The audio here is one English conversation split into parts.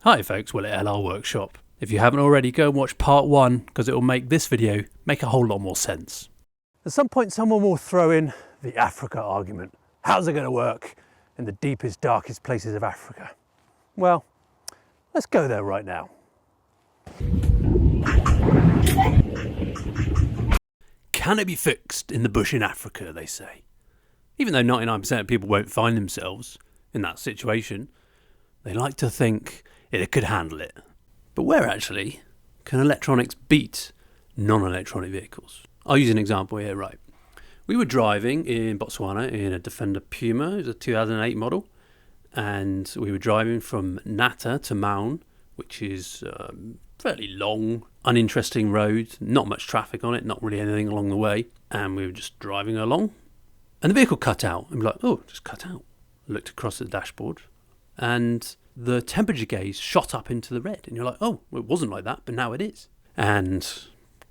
Hi folks, Will at LR Workshop. If you haven't already, go and watch part 1 because it will make this video make a whole lot more sense. At some point someone will throw in the Africa argument. How's it going to work in the deepest, darkest places of Africa? Well, let's go there right now. Can it be fixed in the bush in Africa, they say? Even though 99% of people won't find themselves in that situation, they like to think it could handle it. But where actually can electronics beat non-electronic vehicles? I'll use an example here, right? We were driving in Botswana in a Defender Puma, it was a 2008 model, and we were driving from Nata to Maun, which is a fairly long, uninteresting road, not much traffic on it, not really anything along the way, and we were just driving along, and the vehicle cut out, and we're like, oh, just cut out. I looked across at the dashboard, and the temperature gauge shot up into the red, and you're like, oh, well, it wasn't like that, but now it is. And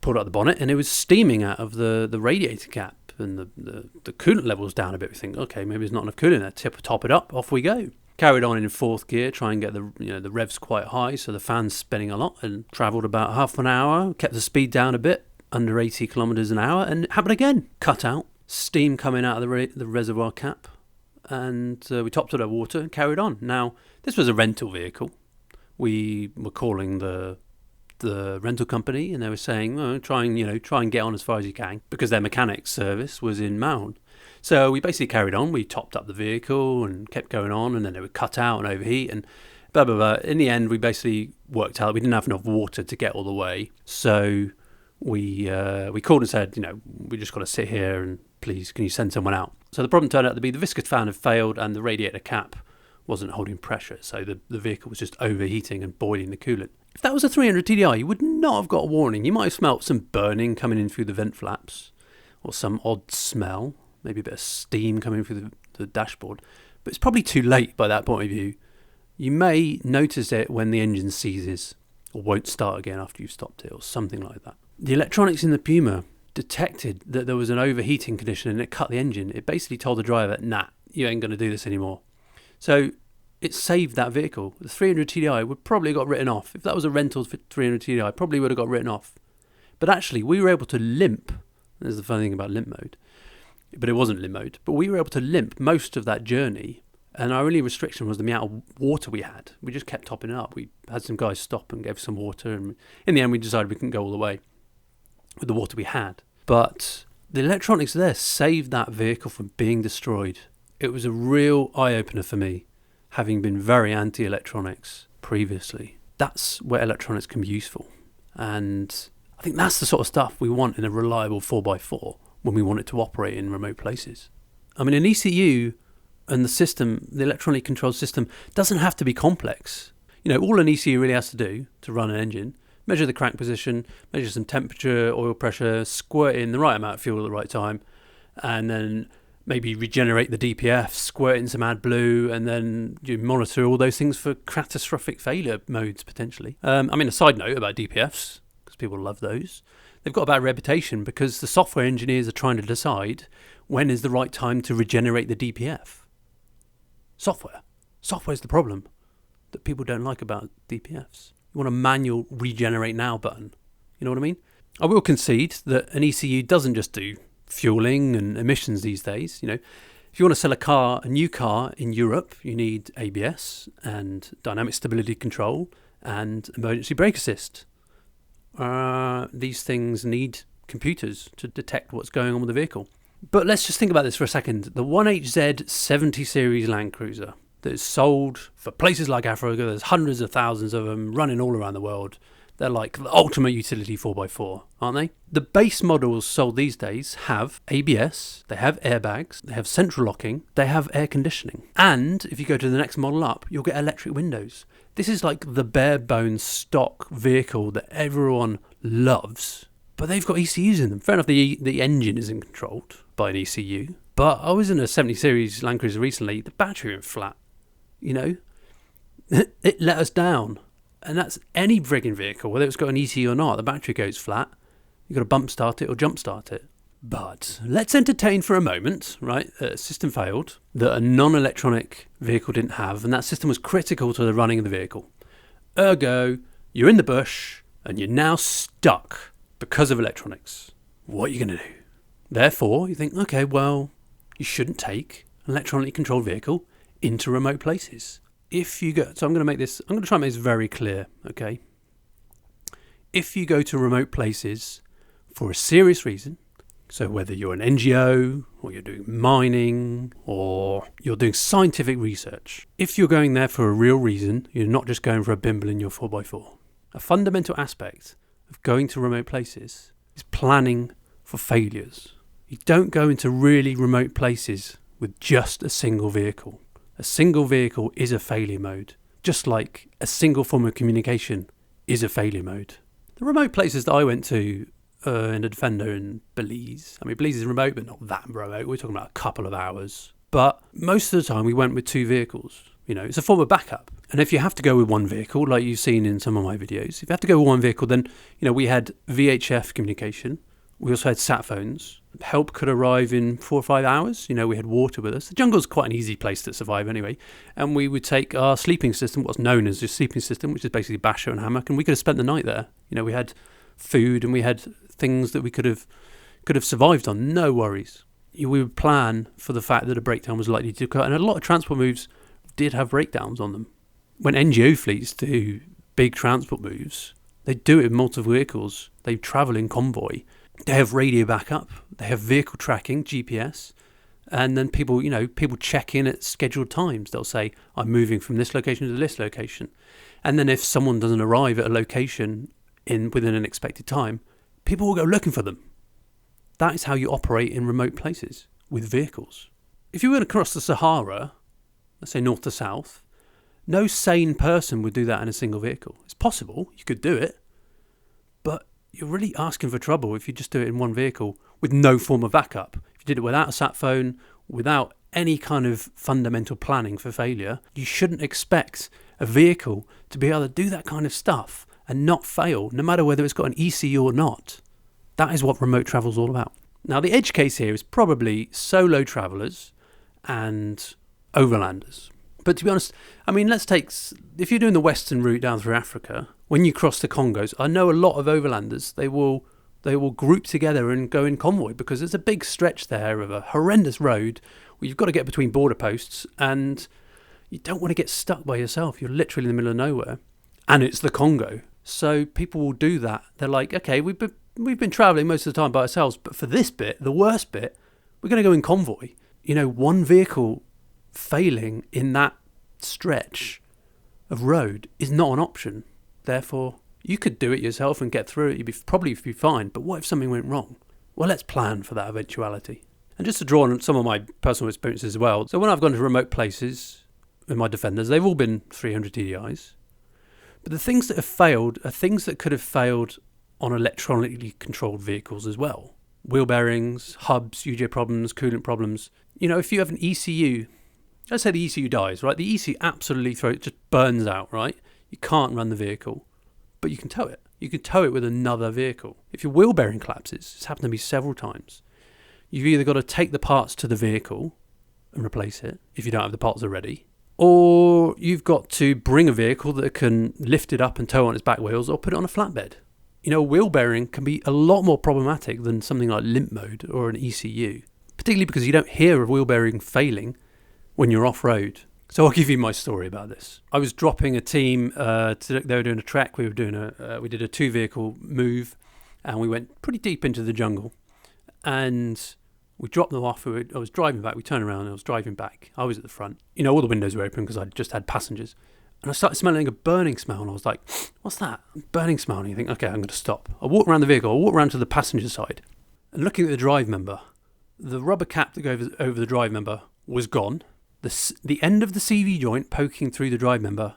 pulled out the bonnet, and it was steaming out of the radiator cap, and the coolant levels down a bit. We think, okay, maybe there's not enough coolant there. Top it up, off we go. Carried on in fourth gear, try and get the revs quite high, so the fan's spinning a lot, and travelled about half an hour, kept the speed down a bit, under 80 kilometres an hour, and it happened again. Cut out, steam coming out of the reservoir cap, and we topped it up water and carried on. Now, this was a rental vehicle. We were calling the rental company, and they were saying, oh, try and get on as far as you can, because their mechanics service was in Maun. So we basically carried on. We topped up the vehicle and kept going on, and then it would cut out and overheat and blah, blah, blah. In the end, we basically worked out we didn't have enough water to get all the way. So we called and said, we just got to sit here, and please, can you send someone out? So the problem turned out to be the viscous fan had failed and the radiator cap wasn't holding pressure. So the vehicle was just overheating and boiling the coolant. If that was a 300 TDI, you would not have got a warning. You might have smelt some burning coming in through the vent flaps, or some odd smell, maybe a bit of steam coming through the dashboard. But it's probably too late by that point of view. You may notice it when the engine seizes, or won't start again after you've stopped it, or something like that. The electronics in the Puma detected that there was an overheating condition and it cut the engine. It basically told the driver, nah, you ain't going to do this anymore. So it saved that vehicle. The 300 TDI would probably have got written off. If that was a rental for 300 TDI, probably would have got written off. But actually, we were able to limp. There's the funny thing about limp mode. But it wasn't limp mode. But we were able to limp most of that journey. And our only restriction was the amount of water we had. We just kept topping it up. We had some guys stop and gave some water. And in the end, we decided we couldn't go all the way with the water we had. But the electronics there saved that vehicle from being destroyed. It was a real eye-opener for me, having been very anti-electronics previously. That's where electronics can be useful. And I think that's the sort of stuff we want in a reliable 4x4 when we want it to operate in remote places. I mean, an ECU and the system, the electronically controlled system, doesn't have to be complex. All an ECU really has to do to run an engine, measure the crank position, measure some temperature, oil pressure, squirt in the right amount of fuel at the right time, and then maybe regenerate the DPF, squirt in some AdBlue, and then you monitor all those things for catastrophic failure modes, potentially. A side note about DPFs, because people love those. They've got a bad reputation because the software engineers are trying to decide when is the right time to regenerate the DPF. Software's the problem that people don't like about DPFs. You want a manual regenerate now button. You know what I mean? I will concede that an ECU doesn't just do fueling and emissions these days. If you want to sell a new car in Europe, you need ABS and dynamic stability control and emergency brake assist. These things need computers to detect what's going on with the vehicle. But let's just think about this for a second. The 1HZ 70 series Land Cruiser that is sold for places like Africa, there's hundreds of thousands of them running all around the world. They're like the ultimate utility 4x4, aren't they? The base models sold these days have ABS, they have airbags, they have central locking, they have air conditioning. And if you go to the next model up, you'll get electric windows. This is like the bare bones stock vehicle that everyone loves, but they've got ECUs in them. Fair enough, the engine isn't controlled by an ECU, but I was in a 70 series Land Cruiser recently, the battery went flat. It let us down. And that's any frigging vehicle, whether it's got an ECU or not, the battery goes flat. You've got to bump start it or jump start it. But let's entertain for a moment, right, a system failed that a non-electronic vehicle didn't have, and that system was critical to the running of the vehicle. Ergo, you're in the bush and you're now stuck because of electronics. What are you going to do? Therefore, you think, okay, well, you shouldn't take an electronically controlled vehicle into remote places. So I'm going to try and make this very clear, okay? If you go to remote places for a serious reason, so whether you're an NGO or you're doing mining or you're doing scientific research, if you're going there for a real reason, you're not just going for a bimble in your 4x4. A fundamental aspect of going to remote places is planning for failures. You don't go into really remote places with just a single vehicle. A single vehicle is a failure mode, just like a single form of communication is a failure mode. The remote places that I went to in a Defender in Belize. I mean, Belize is remote, but not that remote. We're talking about a couple of hours. But most of the time we went with 2 vehicles. You know, it's a form of backup. And if you have to go with 1 vehicle, like you've seen in some of my videos, if you have to go with 1 vehicle, then, you know, we had VHF communication. We also had sat phones. Help could arrive in 4 or 5 hours. You know, we had water with us. The jungle's quite an easy place to survive anyway. And we would take our sleeping system, what's known as your sleeping system, which is basically basher and hammock, and we could have spent the night there. You know, we had food and we had things that we could have survived on. No worries. We would plan for the fact that a breakdown was likely to occur. And a lot of transport moves did have breakdowns on them. When NGO fleets do big transport moves, they do it with multiple vehicles. They travel in convoy. They have radio backup. They have vehicle tracking, GPS. And then people check in at scheduled times. They'll say, I'm moving from this location to this location. And then if someone doesn't arrive at a location within an expected time, people will go looking for them. That is how you operate in remote places, with vehicles. If you were to cross the Sahara, let's say north to south, no sane person would do that in a single vehicle. It's possible, you could do it, but you're really asking for trouble if you just do it in 1 vehicle with no form of backup. If you did it without a sat phone, without any kind of fundamental planning for failure, you shouldn't expect a vehicle to be able to do that kind of stuff and not fail, no matter whether it's got an ECU or not. That is what remote travel is all about. Now, the edge case here is probably solo travellers and overlanders. But to be honest, I mean, if you're doing the western route down through Africa, when you cross the Congos, I know a lot of overlanders, they will group together and go in convoy because there's a big stretch there of a horrendous road where you've got to get between border posts and you don't want to get stuck by yourself. You're literally in the middle of nowhere and it's the Congo. So people will do that. They're like, okay, we've been travelling most of the time by ourselves, but for this bit, the worst bit, we're going to go in convoy. You know, 1 vehicle failing in that stretch of road is not an option. Therefore, you could do it yourself and get through it. You'd probably be fine. But what if something went wrong? Well, let's plan for that eventuality. And just to draw on some of my personal experiences as well. So when I've gone to remote places with my Defenders, they've all been 300 TDIs. But the things that have failed are things that could have failed on electronically controlled vehicles as well. Wheel bearings, hubs, UJ problems, coolant problems. You know, if you have an ECU, let's say the ECU dies, right? The ECU absolutely just burns out, right? You can't run the vehicle, but you can tow it. You can tow it with another vehicle. If your wheel bearing collapses, it's happened to me several times, you've either got to take the parts to the vehicle and replace it if you don't have the parts already, or you've got to bring a vehicle that can lift it up and tow on its back wheels or put it on a flatbed. You know, wheel bearing can be a lot more problematic than something like limp mode or an ECU, particularly because you don't hear of wheel bearing failing when you're off-road. So I'll give you my story about this. I was dropping a team, they were doing a trek, we did a 2-vehicle move, and we went pretty deep into the jungle. And we dropped them off, I was driving back, we turned around and I was driving back. I was at the front. You know, all the windows were open because I just had passengers. And I started smelling a burning smell and I was like, what's that? Burning smell. And you think, okay, I'm going to stop. I walk around the vehicle, I walk around to the passenger side. And looking at the drive member, the rubber cap that goes over the drive member was gone. The end of the CV joint poking through the drive member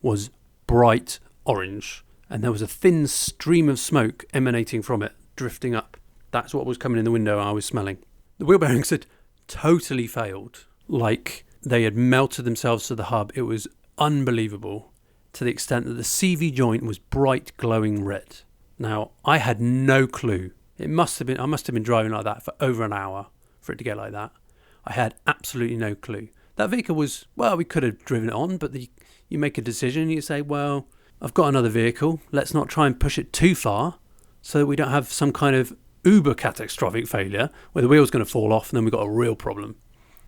was bright orange. And there was a thin stream of smoke emanating from it, drifting up. That's what was coming in the window I was smelling. The wheel bearings had totally failed. Like they had melted themselves to the hub. It was unbelievable to the extent that the CV joint was bright glowing red. Now, I had no clue. I must have been driving like that for over an hour for it to get like that. I had absolutely no clue. That vehicle was, well, we could have driven it on, but you make a decision and you say, well, I've got another vehicle. Let's not try and push it too far so that we don't have some kind of uber catastrophic failure where the wheel's going to fall off and then we've got a real problem.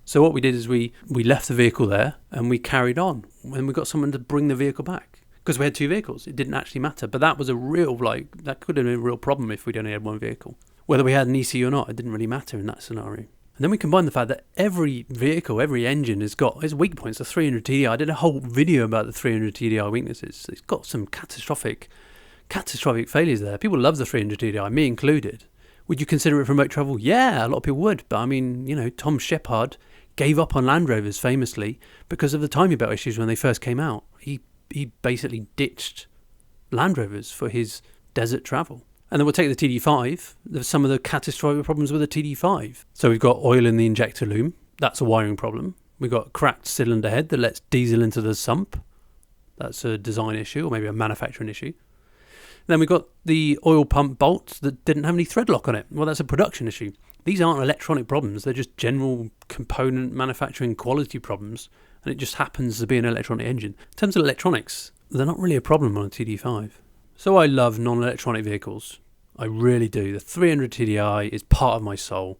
So what we did is we left the vehicle there and we carried on. And we got someone to bring the vehicle back because we had 2 vehicles. It didn't actually matter. But that was that could have been a real problem if we'd only had 1 vehicle. Whether we had an ECU or not, it didn't really matter in that scenario. And then we combine the fact that every vehicle, every engine has got its weak points. The 300 TDI, I did a whole video about the 300 TDI weaknesses. It's got some catastrophic failures there. People love the 300 TDI, me included. Would you consider it for remote travel? Yeah, a lot of people would. But I mean, Tom Shepard gave up on Land Rovers famously because of the timing belt issues when they first came out. He basically ditched Land Rovers for his desert travel. And then we'll take the TD5. There's some of the catastrophic problems with the TD5. So we've got oil in the injector loom. That's a wiring problem. We've got a cracked cylinder head that lets diesel into the sump. That's a design issue or maybe a manufacturing issue. Then we've got the oil pump bolts that didn't have any thread lock on it. Well, that's a production issue. These aren't electronic problems. They're just general component manufacturing quality problems. And it just happens to be an electronic engine. In terms of electronics, they're not really a problem on a TD5. So I love non-electronic vehicles. I really do. The 300 TDI is part of my soul.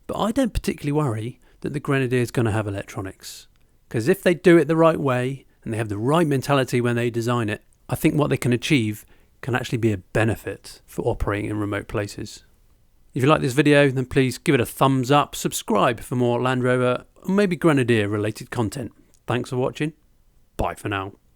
But I don't particularly worry that the Grenadier is going to have electronics. Because if they do it the right way and they have the right mentality when they design it, I think what they can achieve can actually be a benefit for operating in remote places. If you like this video, then please give it a thumbs up, subscribe for more Land Rover or maybe Grenadier related content. Thanks for watching. Bye for now.